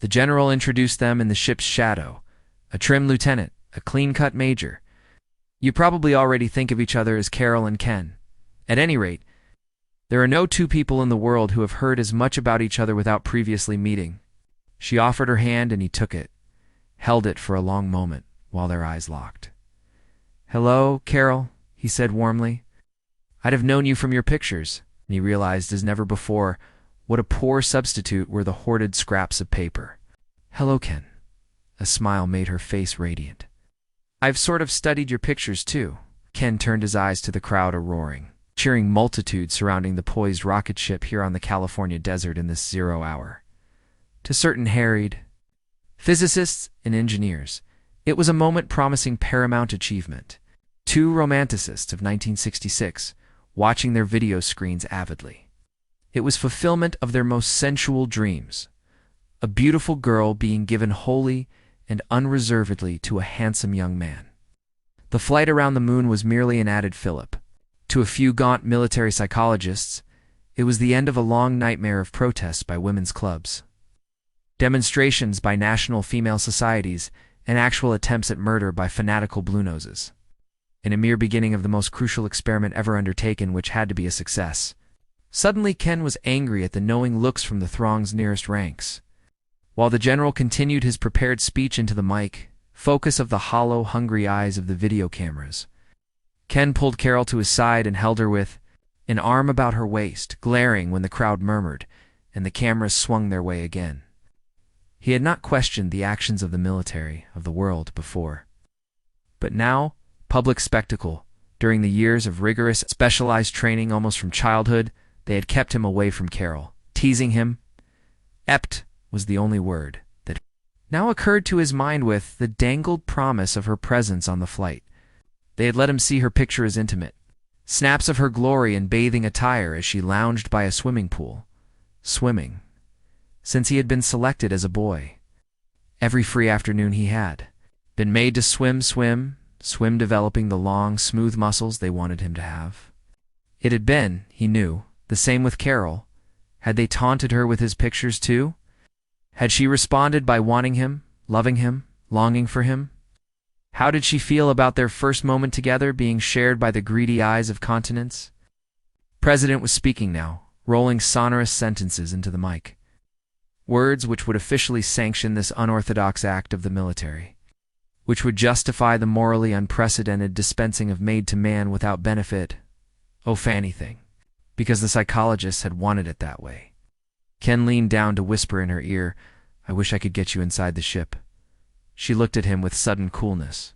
The general introduced them in the ship's shadow, a trim lieutenant, a clean-cut major. You probably already think of each other as Carol and Ken. At any rate, there are no two people in the world who have heard as much about each other without previously meeting. She offered her hand and he took it, held it for a long moment while their eyes locked. "Hello, Carol," he said warmly. "I'd have known you from your pictures," and he realized as never before what a poor substitute were the hoarded scraps of paper. "Hello, Ken." A smile made her face radiant. "I've sort of studied your pictures, too." Ken turned his eyes to the crowd, a roaring, cheering multitude surrounding the poised rocket ship here on the California desert in this 0 hour. To certain harried physicists and engineers, it was a moment promising paramount achievement. Two romanticists of 1966, watching their video screens avidly. It was fulfillment of their most sensual dreams, a beautiful girl being given wholly and unreservedly to a handsome young man. The flight around the moon was merely an added fillip. To a few gaunt military psychologists, it was the end of a long nightmare of protests by women's clubs, demonstrations by national female societies, and actual attempts at murder by fanatical blue-noses. And a mere beginning of the most crucial experiment ever undertaken, which had to be a success. Suddenly Ken was angry at the knowing looks from the throng's nearest ranks. While the general continued his prepared speech into the mic, focus of the hollow, hungry eyes of the video cameras, Ken pulled Carol to his side and held her with an arm about her waist, glaring when the crowd murmured and the cameras swung their way again. He had not questioned the actions of the military of the world before. But now, public spectacle, during the years of rigorous, specialized training almost from childhood, they had kept him away from Carol, teasing him. Ept was the only word that now occurred to his mind with the dangled promise of her presence on the flight. They had let him see her picture as intimate, snaps of her glory in bathing attire as she lounged by a swimming pool, swimming, since he had been selected as a boy. Every free afternoon he had been made to swim, developing the long, smooth muscles they wanted him to have. It had been, he knew, the same with Carol. Had they taunted her with his pictures too? Had she responded by wanting him, loving him, longing for him? How did she feel about their first moment together being shared by the greedy eyes of continents? President was speaking now, rolling sonorous sentences into the mic. Words which would officially sanction this unorthodox act of the military, which would justify the morally unprecedented dispensing of maid-to-man without benefit, anything, because the psychologists had wanted it that way. Ken leaned down to whisper in her ear, "I wish I could get you inside the ship." She looked at him with sudden coolness.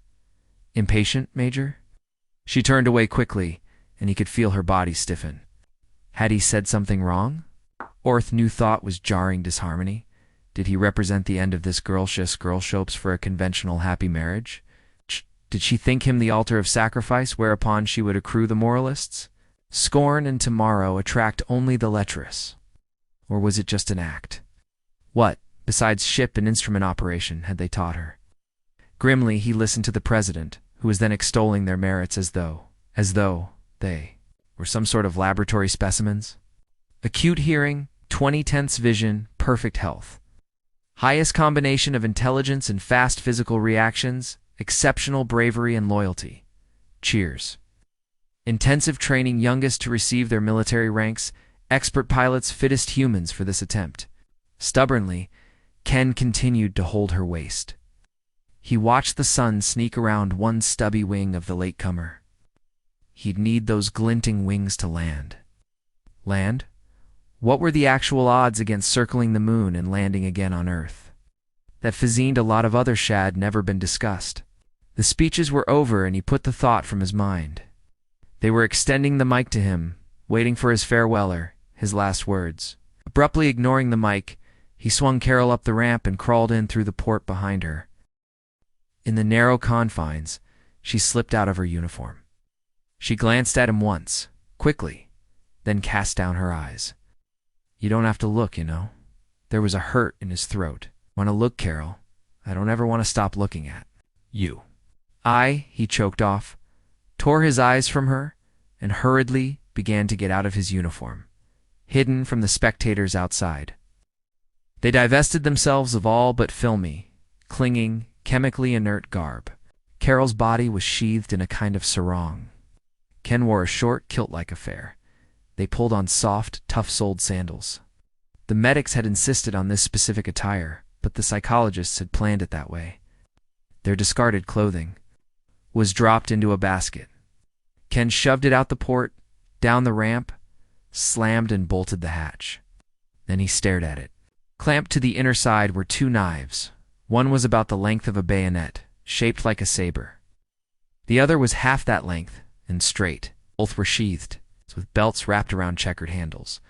"Impatient, Major?" She turned away quickly, and he could feel her body stiffen. Had he said something wrong? Orth knew thought was jarring disharmony. Did he represent the end of this girlships for a conventional happy marriage? Did she think him the altar of sacrifice whereupon she would accrue the moralists? Scorn and tomorrow attract only the lecherous. Or was it just an act? What, besides ship and instrument operation, had they taught her? Grimly he listened to the president, who was then extolling their merits as though they were some sort of laboratory specimens. Acute hearing, 20/10 vision, perfect health. Highest combination of intelligence and fast physical reactions, exceptional bravery and loyalty. Cheers. Intensive training, youngest to receive their military ranks, expert pilots, fittest humans for this attempt. Stubbornly, Ken continued to hold her waist. He watched the sun sneak around one stubby wing of the latecomer. He'd need those glinting wings to land. Land? What were the actual odds against circling the moon and landing again on Earth? That physiqued a lot of other shad never been discussed. The speeches were over and he put the thought from his mind. They were extending the mic to him, waiting for his farewell, his last words. Abruptly ignoring the mic, he swung Carol up the ramp and crawled in through the port behind her. In the narrow confines, she slipped out of her uniform. She glanced at him once, quickly, then cast down her eyes. "You don't have to look, you know." There was a hurt in his throat. "Want to look, Carol? I don't ever want to stop looking at you." He choked off, tore his eyes from her, and hurriedly began to get out of his uniform, hidden from the spectators outside. They divested themselves of all but filmy, clinging, chemically inert garb. Carol's body was sheathed in a kind of sarong. Ken wore a short, kilt-like affair. They pulled on soft, tough-soled sandals. The medics had insisted on this specific attire, but the psychologists had planned it that way. Their discarded clothing was dropped into a basket. Ken shoved it out the port, down the ramp, slammed and bolted the hatch. Then he stared at it. Clamped to the inner side were two knives. One was about the length of a bayonet, shaped like a saber. The other was half that length, and straight. Both were sheathed, with belts wrapped around checkered handles.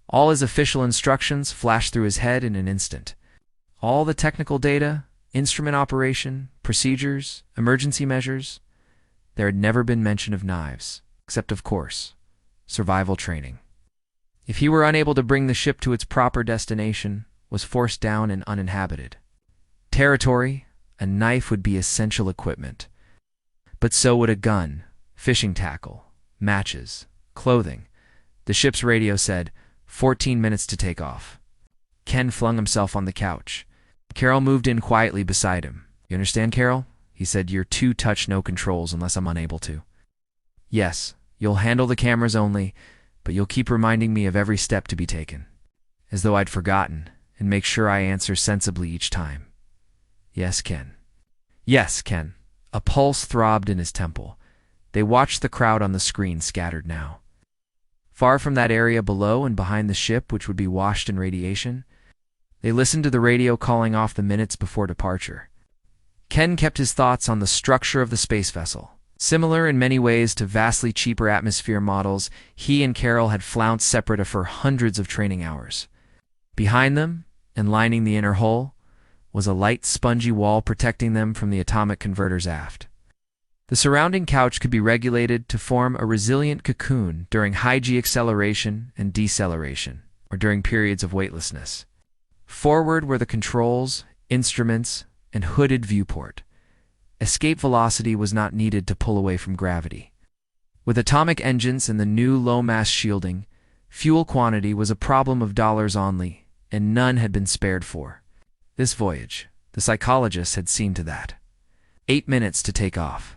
All his official instructions flashed through his head in an instant. All the technical data, instrument operation, procedures, emergency measures. There had never been mention of knives, except, of course, survival training. If he were unable to bring the ship to its proper destination, was forced down and uninhabited territory, a knife would be essential equipment. But so would a gun, fishing tackle, matches, clothing. The ship's radio said, 14 minutes to take off. Ken flung himself on the couch. Carol moved in quietly beside him. You understand, Carol? He said, you're to touch no controls unless I'm unable to. Yes, you'll handle the cameras only, but you'll keep reminding me of every step to be taken. As though I'd forgotten, and make sure I answer sensibly each time. Yes, Ken. Yes, Ken. A pulse throbbed in his temple. They watched the crowd on the screen scattered now. Far from that area below and behind the ship, which would be washed in radiation, they listened to the radio calling off the minutes before departure. Ken kept his thoughts on the structure of the space vessel. Similar in many ways to vastly cheaper atmosphere models, he and Carol had flounced separate for hundreds of training hours. Behind them, and lining the inner hull, was a light, spongy wall protecting them from the atomic converters aft. The surrounding couch could be regulated to form a resilient cocoon during high-G acceleration and deceleration, or during periods of weightlessness. Forward were the controls, instruments, and hooded viewport. Escape velocity was not needed to pull away from gravity. With atomic engines and the new low-mass shielding, fuel quantity was a problem of dollars only, and none had been spared for. This voyage, the psychologists had seen to that. 8 minutes to take off.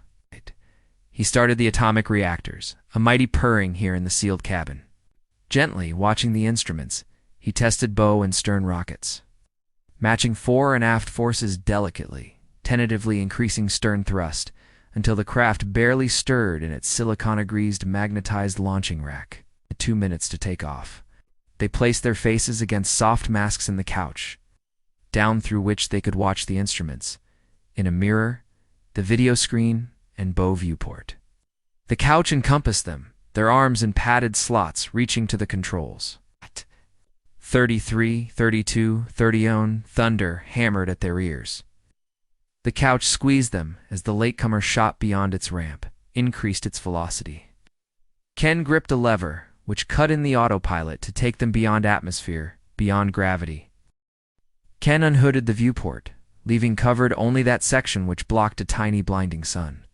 He started the atomic reactors, a mighty purring here in the sealed cabin. Gently, watching the instruments, he tested bow and stern rockets, matching fore and aft forces delicately, tentatively increasing stern thrust until the craft barely stirred in its silicon-greased magnetized launching rack. 2 minutes to take off. They placed their faces against soft masks in the couch, down through which they could watch the instruments, in a mirror, the video screen, and bow viewport. The couch encompassed them, their arms in padded slots reaching to the controls. 33, 32, 30 thunder hammered at their ears. The couch squeezed them as the latecomer shot beyond its ramp, increased its velocity. Ken gripped a lever, which cut in the autopilot to take them beyond atmosphere, beyond gravity. Ken unhooded the viewport, leaving covered only that section which blocked a tiny blinding sun.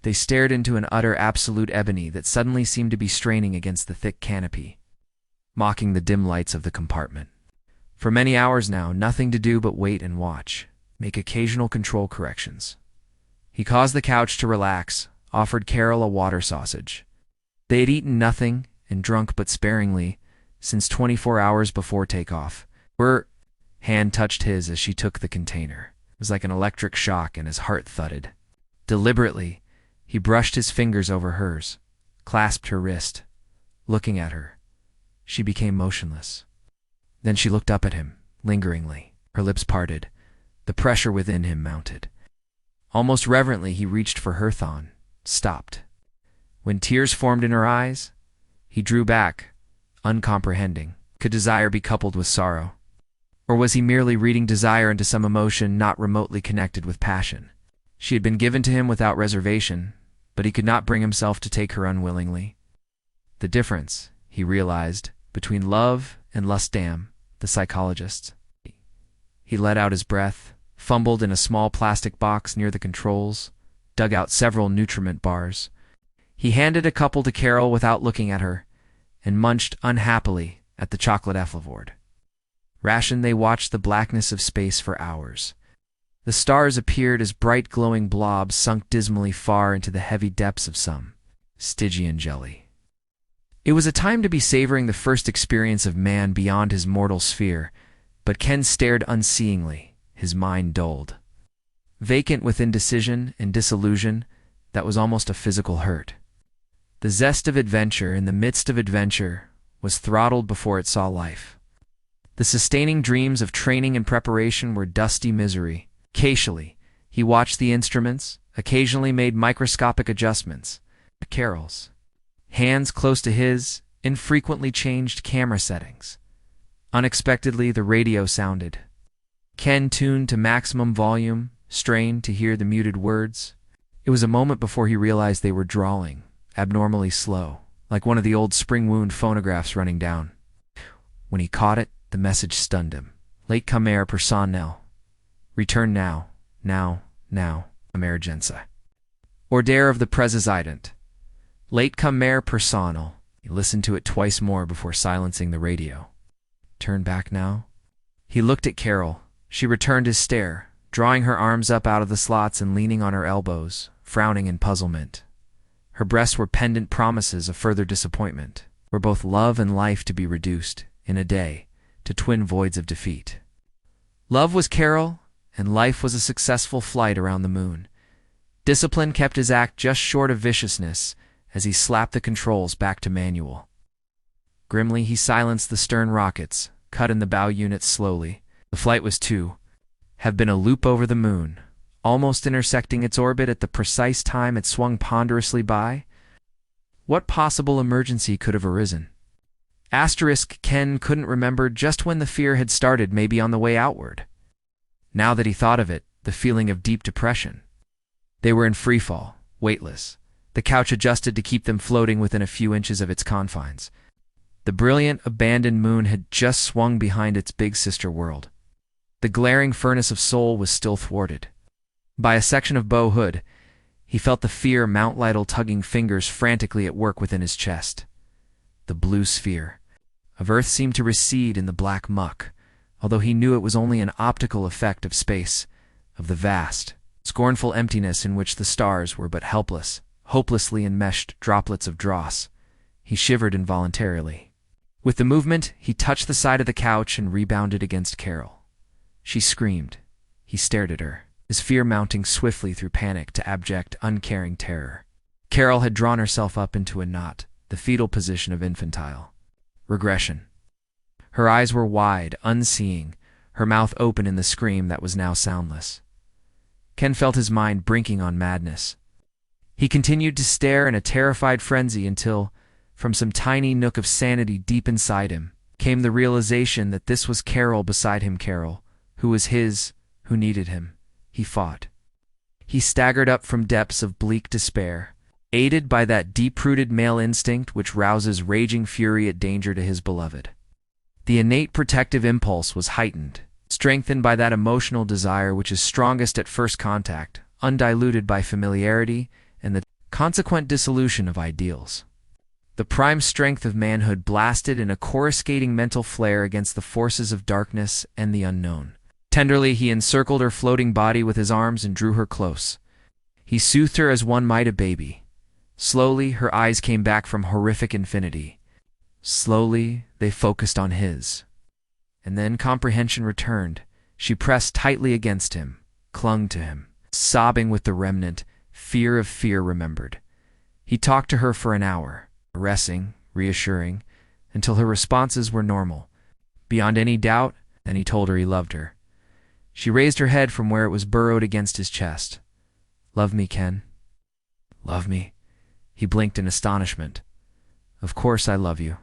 They stared into an utter absolute ebony that suddenly seemed to be straining against the thick canopy, mocking the dim lights of the compartment. For many hours now, nothing to do but wait and watch, make occasional control corrections. He caused the couch to relax, offered Carol a water sausage. They had eaten nothing and drunk but sparingly since 24 hours before takeoff. Her hand touched his as she took the container. It was like an electric shock, and his heart thudded. Deliberately, he brushed his fingers over hers, clasped her wrist, looking at her. She became motionless. Then she looked up at him, lingeringly. Her lips parted. The pressure within him mounted. Almost reverently, he reached for her thon, stopped. When tears formed in her eyes, he drew back, uncomprehending. Could desire be coupled with sorrow? Or was he merely reading desire into some emotion not remotely connected with passion? She had been given to him without reservation, but he could not bring himself to take her unwillingly. The difference, he realized, between love and lust, damn the psychologists. He let out his breath, fumbled in a small plastic box near the controls, dug out several nutriment bars. He handed a couple to Carol without looking at her, and munched unhappily at the chocolate effluvord. Rationed, they watched the blackness of space for hours. The stars appeared as bright glowing blobs sunk dismally far into the heavy depths of some Stygian jelly. It was a time to be savoring the first experience of man beyond his mortal sphere, but Ken stared unseeingly, his mind dulled. Vacant with indecision and disillusion that was almost a physical hurt. The zest of adventure in the midst of adventure was throttled before it saw life. The sustaining dreams of training and preparation were dusty misery. Occasionally, he watched the instruments, occasionally made microscopic adjustments. Carol's hands close to his infrequently changed camera settings. Unexpectedly, the radio sounded. Ken tuned to maximum volume, strained to hear the muted words. It was a moment before he realized they were drawling, abnormally slow, like one of the old spring wound phonographs running down. When he caught it, the message stunned him. Late comer personnel. Return now, emergenza. Order of the President. Late comer personnel. He listened to it twice more before silencing the radio. Turn back now? He looked at Carol. She returned his stare, drawing her arms up out of the slots and leaning on her elbows, frowning in puzzlement. Her breasts were pendant promises of further disappointment, were both love and life to be reduced, in a day, to twin voids of defeat. Love was Carol, and life was a successful flight around the moon. Discipline kept his act just short of viciousness as he slapped the controls back to manual. Grimly, he silenced the stern rockets, cut in the bow units slowly. The flight was to have been a loop over the moon, almost intersecting its orbit at the precise time it swung ponderously by. What possible emergency could have arisen? Ken couldn't remember just when the fear had started, maybe on the way outward. Now that he thought of it, the feeling of deep depression. They were in freefall, weightless. The couch adjusted to keep them floating within a few inches of its confines. The brilliant, abandoned moon had just swung behind its big sister world. The glaring furnace of soul was still thwarted. By a section of bow hood, he felt the fear Mount Lytle tugging fingers frantically at work within his chest. The blue sphere of Earth seemed to recede in the black muck, although he knew it was only an optical effect of space, of the vast, scornful emptiness in which the stars were but helpless, hopelessly enmeshed droplets of dross. He shivered involuntarily. With the movement, he touched the side of the couch and rebounded against Carol. She screamed. He stared at her, his fear mounting swiftly through panic to abject, uncaring terror. Carol had drawn herself up into a knot, the fetal position of infantile regression. Her eyes were wide, unseeing, her mouth open in the scream that was now soundless. Ken felt his mind brinking on madness. He continued to stare in a terrified frenzy until, from some tiny nook of sanity deep inside him, came the realization that this was Carol beside him, Carol, who was his, who needed him. He fought. He staggered up from depths of bleak despair, aided by that deep-rooted male instinct which rouses raging fury at danger to his beloved. The innate protective impulse was heightened, strengthened by that emotional desire which is strongest at first contact, undiluted by familiarity and the consequent dissolution of ideals. The prime strength of manhood blasted in a coruscating mental flare against the forces of darkness and the unknown. Tenderly, he encircled her floating body with his arms and drew her close. He soothed her as one might a baby. Slowly, her eyes came back from horrific infinity. Slowly, they focused on his. And then comprehension returned. She pressed tightly against him, clung to him, sobbing with the remnant, fear of fear remembered. He talked to her for an hour, caressing, reassuring, until her responses were normal. Beyond any doubt, then he told her he loved her. She raised her head from where it was burrowed against his chest. "Love me, Ken." "Love me?" He blinked in astonishment. "Of course I love you.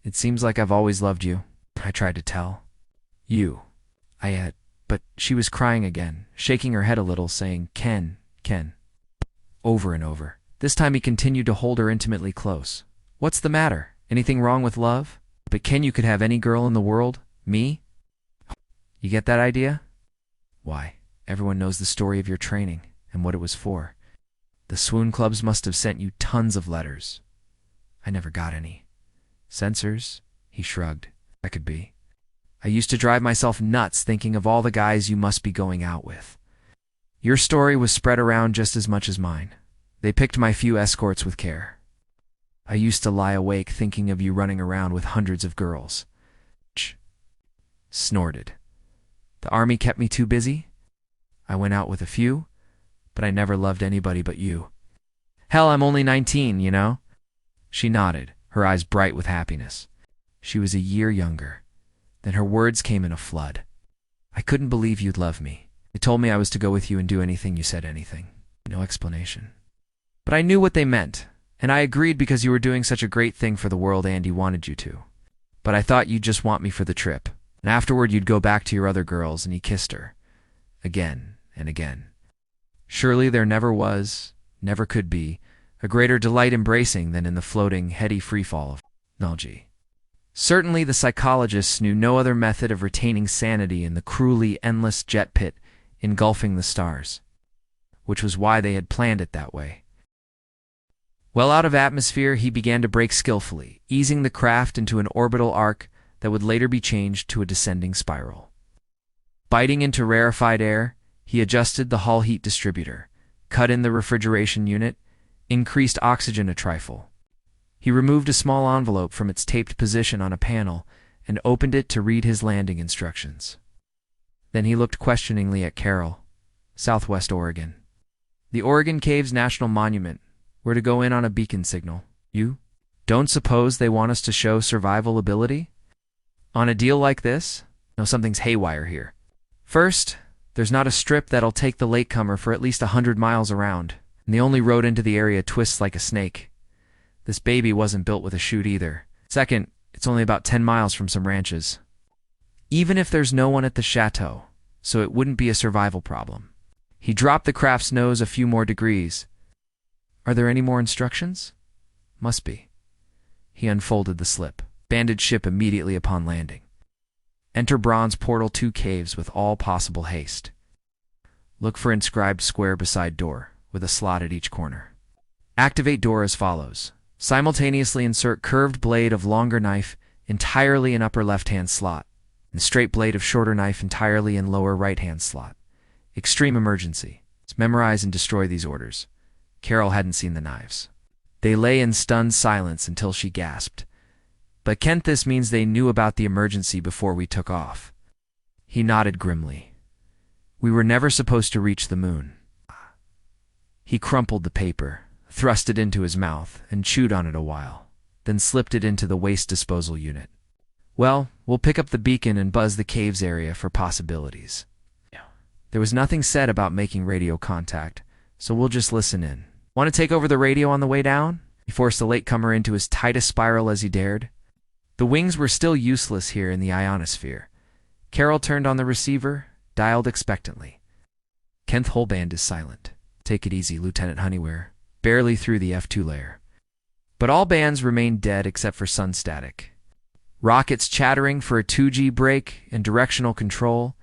It seems like I've always loved you," I tried to tell. "You. I had..." But she was crying again, shaking her head a little, saying, "Ken, Ken." Over and over. This time he continued to hold her intimately close. "What's the matter? Anything wrong with love? But Ken, you could have any girl in the world. Me? You get that idea? Why, everyone knows the story of your training and what it was for. The swoon clubs must have sent you tons of letters. I never got any. Censors?" He shrugged. "That could be. I used to drive myself nuts thinking of all the guys you must be going out with. Your story was spread around just as much as mine. They picked my few escorts with care. I used to lie awake thinking of you running around with hundreds of girls. Snorted. The army kept me too busy? I went out with a few, but I never loved anybody but you. Hell, I'm only 19, you know? She nodded, her eyes bright with happiness. She was a year younger. Then her words came in a flood. I couldn't believe you'd love me. They told me I was to go with you and do anything you said anything. No explanation. But I knew what they meant, and I agreed because you were doing such a great thing for the world Andy wanted you to. But I thought you'd just want me for the trip, and afterward you'd go back to your other girls, and he kissed her. Again and again. Surely there never was, never could be, a greater delight embracing than in the floating, heady freefall of nostalgia. Certainly the psychologists knew no other method of retaining sanity in the cruelly endless jet pit engulfing the stars, which was why they had planned it that way. Well out of atmosphere, he began to brake skillfully, easing the craft into an orbital arc that would later be changed to a descending spiral. Biting into rarefied air, he adjusted the hull heat distributor, cut in the refrigeration unit, increased oxygen a trifle. He removed a small envelope from its taped position on a panel and opened it to read his landing instructions. Then he looked questioningly at Carol, Southwest Oregon. The Oregon Caves National Monument. We're to go in on a beacon signal. You don't suppose they want us to show survival ability? On a deal like this? No, something's haywire here. First, there's not a strip that'll take the latecomer for at least 100 miles around, and the only road into the area twists like a snake. This baby wasn't built with a chute either. Second, it's only about 10 miles from some ranches. Even if there's no one at the chateau, so it wouldn't be a survival problem. He dropped the craft's nose a few more degrees. Are there any more instructions? Must be. He unfolded the slip. Banded ship immediately upon landing. Enter bronze portal 2 caves with all possible haste. Look for inscribed square beside door, with a slot at each corner. Activate door as follows. Simultaneously insert curved blade of longer knife entirely in upper left-hand slot, and straight blade of shorter knife entirely in lower right-hand slot. Extreme emergency. Memorize and destroy these orders. Carol hadn't seen the knives. They lay in stunned silence until she gasped. But Kent, this means they knew about the emergency before we took off. He nodded grimly. We were never supposed to reach the moon. He crumpled the paper, thrust it into his mouth, and chewed on it a while, then slipped it into the waste disposal unit. Well, we'll pick up the beacon and buzz the caves area for possibilities. There was nothing said about making radio contact, so we'll just listen in. Want to take over the radio on the way down? He forced the latecomer into as tight a spiral as he dared. The wings were still useless here in the ionosphere. Carol turned on the receiver, dialed expectantly. Kent Holband is silent. Take it easy, Lieutenant Honeyware. Barely through the F2 layer. But all bands remained dead except for sun static. Rockets chattering for a 2G break and directional control.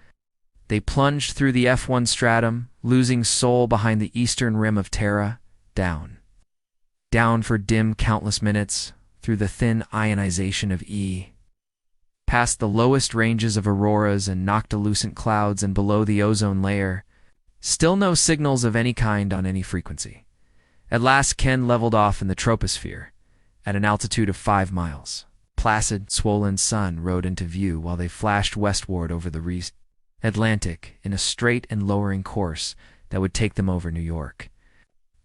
They plunged through the F1 stratum, losing soul behind the eastern rim of Terra, down. Down for dim countless minutes, through the thin ionization of E. Past the lowest ranges of auroras and noctilucent clouds and below the ozone layer. Still no signals of any kind on any frequency. At last Ken leveled off in the troposphere, at an altitude of 5 miles. Placid, swollen sun rode into view while they flashed westward over the Atlantic in a straight and lowering course that would take them over New York.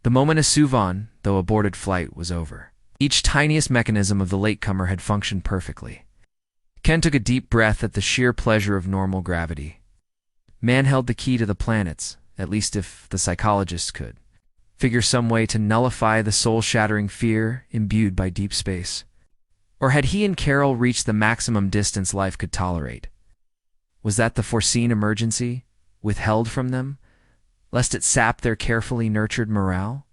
The moment a Suvan, though aborted flight, was over. Each tiniest mechanism of the latecomer had functioned perfectly. Ken took a deep breath at the sheer pleasure of normal gravity. Man held the key to the planets, at least if the psychologists could figure some way to nullify the soul-shattering fear imbued by deep space. Or had he and Carol reached the maximum distance life could tolerate? Was that the foreseen emergency, withheld from them, lest it sap their carefully nurtured morale?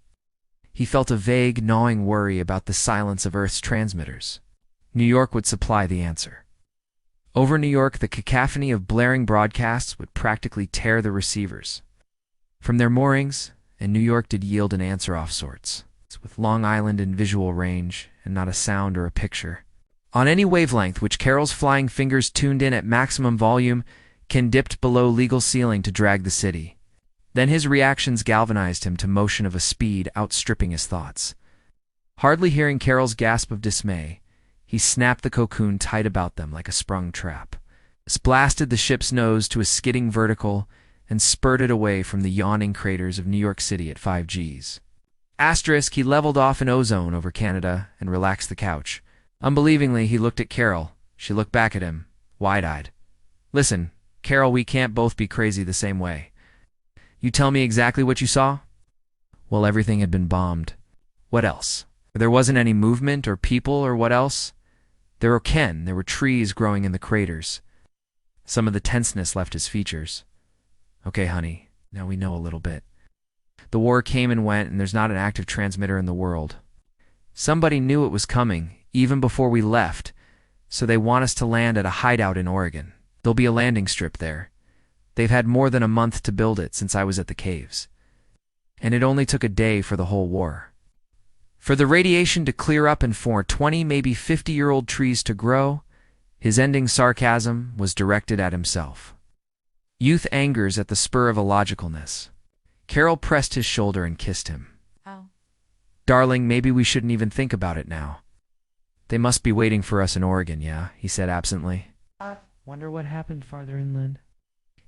He felt a vague, gnawing worry about the silence of Earth's transmitters. New York would supply the answer. Over New York, the cacophony of blaring broadcasts would practically tear the receivers. From their moorings, and New York did yield an answer off sorts, with Long Island in visual range, and not a sound or a picture. On any wavelength which Carol's flying fingers tuned in at maximum volume, Ken dipped below legal ceiling to drag the city. Then his reactions galvanized him to motion of a speed outstripping his thoughts. Hardly hearing Carol's gasp of dismay, he snapped the cocoon tight about them like a sprung trap, blasted the ship's nose to a skidding vertical, and spurted away from the yawning craters of New York City at 5 Gs. Asterisk, he leveled off an ozone over Canada and relaxed the couch. Unbelievingly, he looked at Carol. She looked back at him, wide-eyed. Listen, Carol, we can't both be crazy the same way. You tell me exactly what you saw? Well, everything had been bombed. What else? There wasn't any movement or people or what else? There were trees growing in the craters. Some of the tenseness left his features. Okay, honey, now we know a little bit. The war came and went, and there's not an active transmitter in the world. Somebody knew it was coming, even before we left, so they want us to land at a hideout in Oregon. There'll be a landing strip there. They've had more than a month to build it since I was at the caves. And it only took a day for the whole war. For the radiation to clear up and for 20, maybe 50-year-old trees to grow, his ending sarcasm was directed at himself. Youth angers at the spur of illogicalness. Carol pressed his shoulder and kissed him. Oh. Darling, maybe we shouldn't even think about it now. They must be waiting for us in Oregon, yeah, he said absently. Wonder what happened farther inland.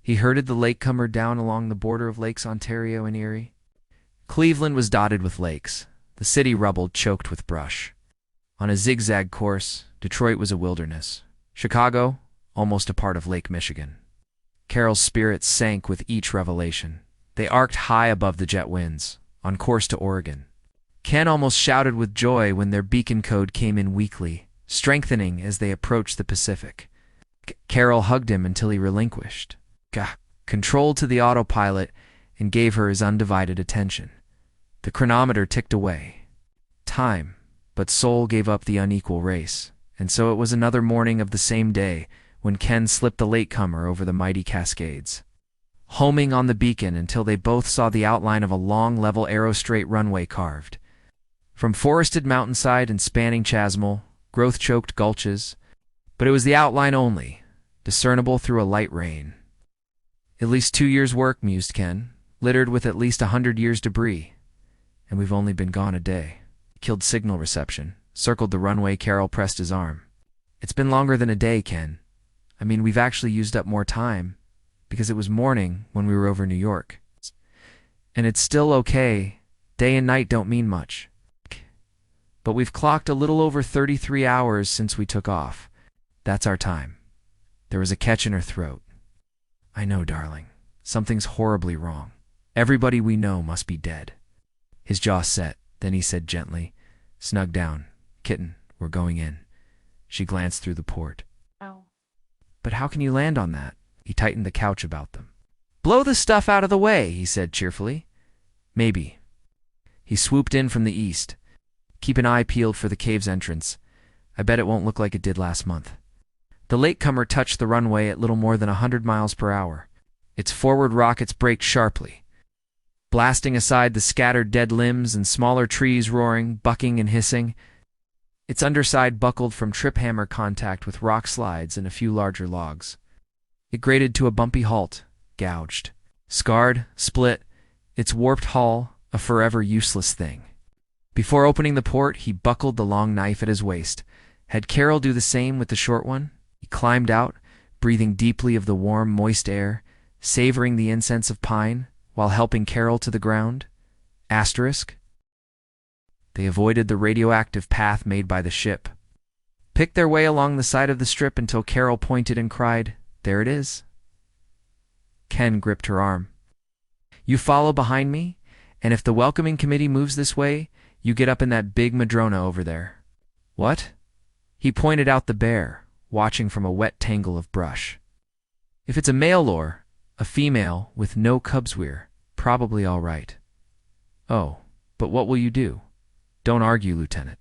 He herded the latecomer down along the border of Lakes Ontario and Erie. Cleveland was dotted with lakes, the city rubble choked with brush. On a zigzag course, Detroit was a wilderness. Chicago, almost a part of Lake Michigan. Carol's spirits sank with each revelation. They arced high above the jet winds, on course to Oregon. Ken almost shouted with joy when their beacon code came in weakly, strengthening as they approached the Pacific. Carol hugged him until he relinquished, controlled to the autopilot, and gave her his undivided attention. The chronometer ticked away. Time, but soul gave up the unequal race, and so it was another morning of the same day when Ken slipped the latecomer over the mighty Cascades, homing on the beacon until they both saw the outline of a long, level, arrow-straight runway carved. From forested mountainside and spanning chasmal, growth-choked gulches, but it was the outline only, discernible through a light rain. At least 2 years' work, mused Ken, littered with at least 100 years' debris. And we've only been gone a day. Killed signal reception. Circled the runway. Carol pressed his arm. It's been longer than a day, Ken. I mean, we've actually used up more time, because it was morning when we were over New York. And it's still okay. Day and night don't mean much. But we've clocked a little over 33 hours since we took off. That's our time. There was a catch in her throat. I know, darling. Something's horribly wrong. Everybody we know must be dead. His jaw set. Then he said gently, Snug down. Kitten, we're going in. She glanced through the port. Oh. But how can you land on that? He tightened the couch about them. Blow the stuff out of the way, he said cheerfully. Maybe. He swooped in from the east. Keep an eye peeled for the cave's entrance. I bet it won't look like it did last month. The latecomer touched the runway at little more than 100 miles per hour. Its forward rockets braked sharply, blasting aside the scattered dead limbs and smaller trees roaring, bucking and hissing. Its underside buckled from trip hammer contact with rock slides and a few larger logs. It grated to a bumpy halt, gouged, scarred, split, its warped hull a forever useless thing. Before opening the port, he buckled the long knife at his waist. Had Carol do the same with the short one? He climbed out, breathing deeply of the warm, moist air, savoring the incense of pine, while helping Carol to the ground. Asterisk. They avoided the radioactive path made by the ship, picked their way along the side of the strip until Carol pointed and cried, There it is. Ken gripped her arm. You follow behind me, and if the welcoming committee moves this way, you get up in that big Madrona over there. What? He pointed out the bear, watching from a wet tangle of brush. If it's a male or a female with no cubs, we're probably all right. Oh, but what will you do? Don't argue, Lieutenant.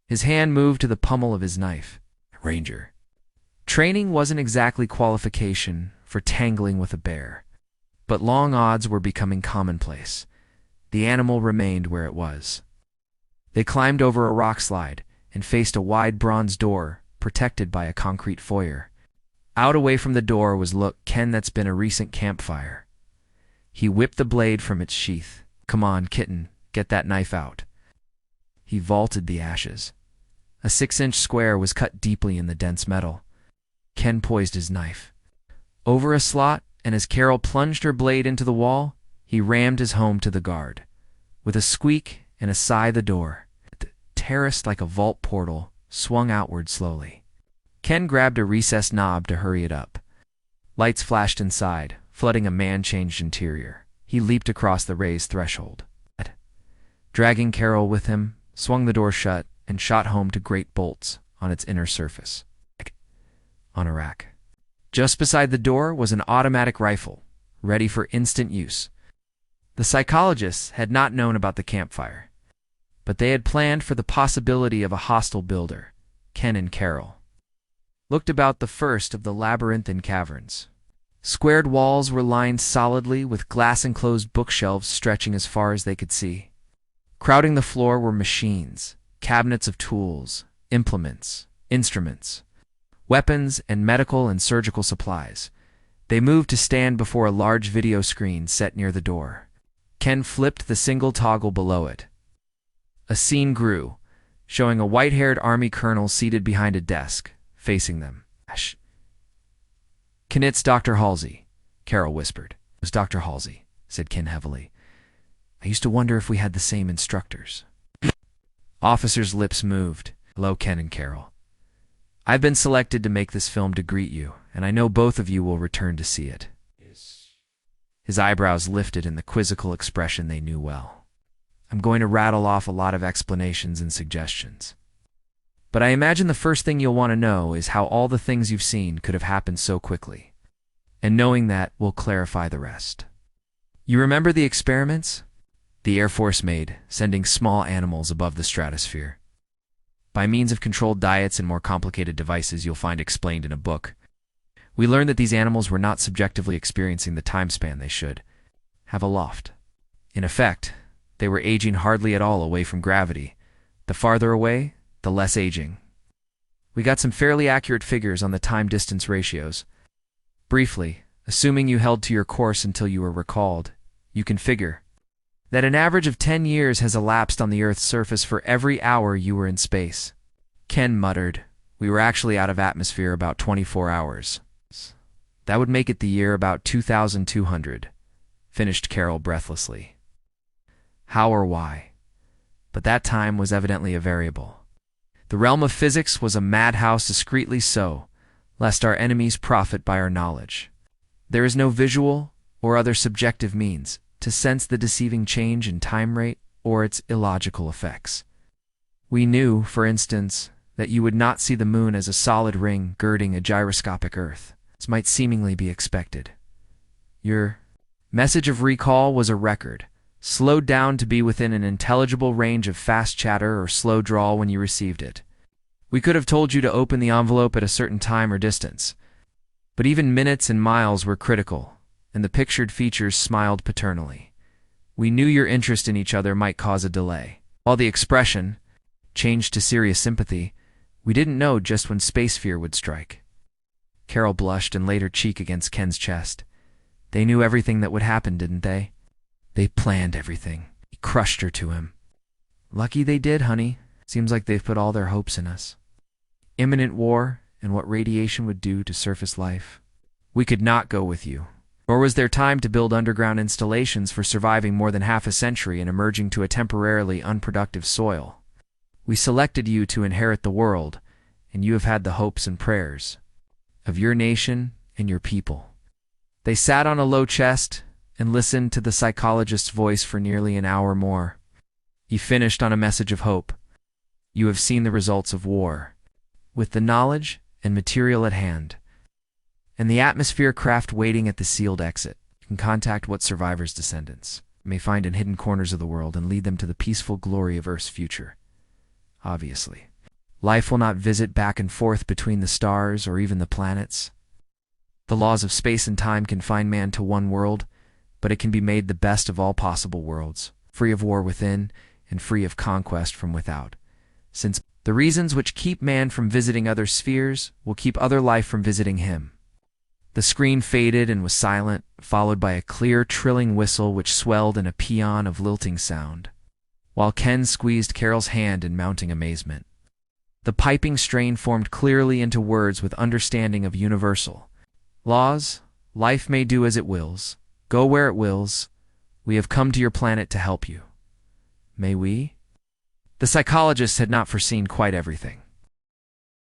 His hand moved to the pommel of his knife. Ranger. Training wasn't exactly qualification for tangling with a bear, but long odds were becoming commonplace. The animal remained where it was. They climbed over a rock slide and faced a wide bronze door protected by a concrete foyer. Out away from the door was Ken that's been a recent campfire. He whipped the blade from its sheath. "Come on, kitten, get that knife out." He vaulted the ashes. A 6-inch square was cut deeply in the dense metal. Ken poised his knife over a slot, and as Carol plunged her blade into the wall, he rammed his home to the guard. With a squeak and a sigh, the door, terraced like a vault portal, swung outward slowly. Ken grabbed a recessed knob to hurry it up. Lights flashed inside, flooding a man-changed interior. He leaped across the raised threshold. Dragging Carol with him, swung the door shut, and shot home to great bolts on its inner surface. On a rack. Just beside the door was an automatic rifle, ready for instant use. The psychologists had not known about the campfire, but they had planned for the possibility of a hostile builder. Ken and Carol looked about the first of the labyrinthine caverns. Squared walls were lined solidly with glass-enclosed bookshelves stretching as far as they could see. Crowding the floor were machines, cabinets of tools, implements, instruments, weapons, and medical and surgical supplies. They moved to stand before a large video screen set near the door. Ken flipped the single toggle below it. A scene grew, showing a white-haired army colonel seated behind a desk, facing them. "Ken, it's Dr. Halsey," Carol whispered. "It was Dr. Halsey," said Ken heavily. "I used to wonder if we had the same instructors." Officers' lips moved. "Hello, Ken and Carol. I've been selected to make this film to greet you, and I know both of you will return to see it." His eyebrows lifted in the quizzical expression they knew well. "I'm going to rattle off a lot of explanations and suggestions. But I imagine the first thing you'll want to know is how all the things you've seen could have happened so quickly. And knowing that will clarify the rest. You remember the experiments the Air Force made, sending small animals above the stratosphere? By means of controlled diets and more complicated devices you'll find explained in a book, we learned that these animals were not subjectively experiencing the time span they should have aloft. In effect, they were aging hardly at all away from gravity. The farther away, the less aging. We got some fairly accurate figures on the time-distance ratios. Briefly, assuming you held to your course until you were recalled, you can figure that an average of 10 years has elapsed on the Earth's surface for every hour you were in space. Ken muttered, "We were actually out of atmosphere about 24 hours. That would make it the year about 2200, finished Carol breathlessly. How or why? But that time was evidently a variable. The realm of physics was a madhouse discreetly so, lest our enemies profit by our knowledge. There is no visual or other subjective means to sense the deceiving change in time rate or its illogical effects. We knew, for instance, that you would not see the moon as a solid ring girding a gyroscopic Earth, as might seemingly be expected. Your message of recall was a record, slowed down to be within an intelligible range of fast chatter or slow drawl when you received it. We could have told you to open the envelope at a certain time or distance, but even minutes and miles were critical, and the pictured features smiled paternally. We knew your interest in each other might cause a delay. While the expression changed to serious sympathy, we didn't know just when space fear would strike. Carol blushed and laid her cheek against Ken's chest. They knew everything that would happen, didn't they? They planned everything. He crushed her to him. Lucky they did, honey. Seems like they've put all their hopes in us. Imminent war and what radiation would do to surface life. We could not go with you. Nor was there time to build underground installations for surviving more than half a century and emerging to a temporarily unproductive soil. We selected you to inherit the world, and you have had the hopes and prayers of your nation and your people. They sat on a low chest and listened to the psychologist's voice for nearly an hour more. He finished on a message of hope. You have seen the results of war. With the knowledge and material at hand, and the atmosphere craft waiting at the sealed exit, you can contact what survivors' descendants may find in hidden corners of the world and lead them to the peaceful glory of Earth's future. Obviously, life will not visit back and forth between the stars or even the planets. The laws of space and time confine man to one world, but it can be made the best of all possible worlds, free of war within and free of conquest from without. Since The reasons which keep man from visiting other spheres will keep other life from visiting him. The screen faded and was silent, followed by a clear, trilling whistle which swelled in a paean of lilting sound, while Ken squeezed Carol's hand in mounting amazement. The piping strain formed clearly into words with understanding of universal laws. Life may do as it wills, go where it wills. We have come to your planet to help you. May we? The psychologist had not foreseen quite everything.